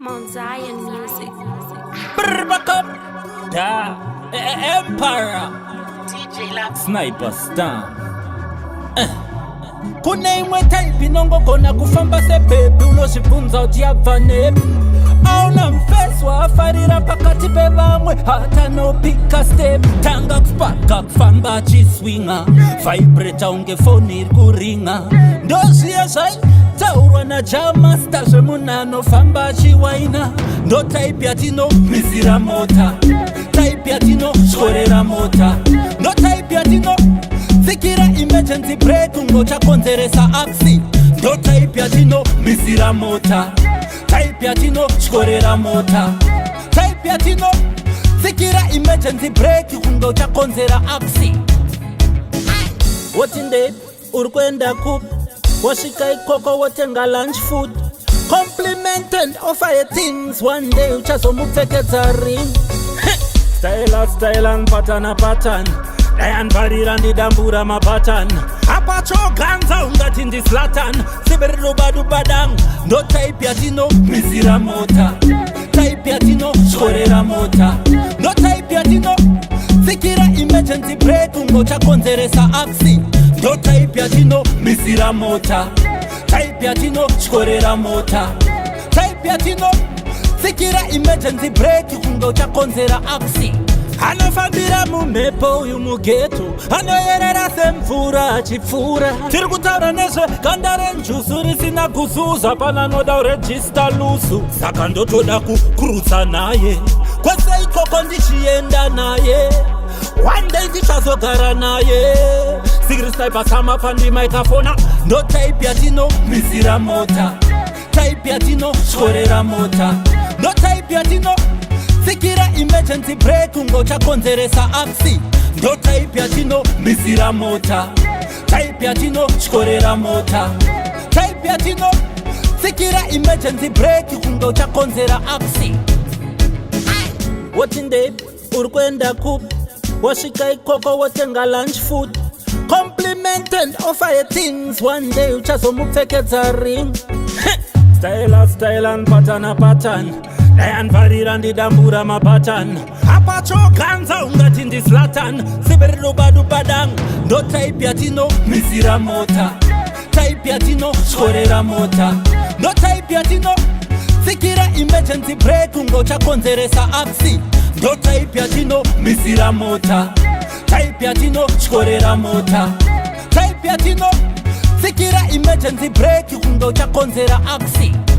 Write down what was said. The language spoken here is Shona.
Mount Zion Music. Back up, da Empire, DJ Lab. Sniper Star. Kuna imwe type inongo kona kufamba sepepi unoshipunza ujiava nepi auna mfeswa afarira pakati pevamwe hata no pika step tanga kupaka kufamba chiswinga vibrata unge foni iri kuringa ndozviye zvai taurwa najama stazve munhu anofamba chiwaina ndo type yatino mizira mota type yatino shorera mota ndo type yatino tsikira emergency brake ungochakonzeresa accident ndo type yatino mizira mota type yatino shorera mota type yatino tsikira emergency brake ungochakonzera accident wotinde uri kuenda kupi wasvika ikoko wotenga lunch food compliment and offer things one day uchazomupfekedza ring style patana dayanvarira ndidambura mapatani apachoganza ungati ndislatan siberirubadubadang ndo type yatino mizira mota type yatino shorera mota ndo type yatino tsikira emergency brake ungochakonzeresa accident ndo type yatino mizira mota type yatino shorera mota type yatino tsikira emergency brake ungochakonzera accident anofambira mumhepo uyu mugeto anoyerera semvura achipfuura tiri kutaura nezve ganda renjusu risina kuzuza pana noda kurejista lusu saka ndotoda kukurutsa naye kwese ikoko ndichienda naye one day ndichazogara naye sikirisaipa pandima ikafona ndo type yatino mizira mota type yatino shorera mota ndo type yatino tsikira emergency brake ungochakonzeresa accident ndo type yatino mizira mota type yatino shorera mota type yatino tsikira emergency brake ungochakonzera accident wotinde uri kuenda kupi wasvika ikoko wotenga lunch food compliment and offer things one day uchazomupfekedza ring style patana dayanvarira ndidambura mapatani apachoganza ungati ndislatan siberirubadubadang ndo type yatino mizira mota type yatino shorera mota ndo type yatino tsikira emergency brake ungochakonzeresa accident ndo type yatino mizira mota type yatino shorera mota type yatino tsikira emergency brake ungochakonzera accident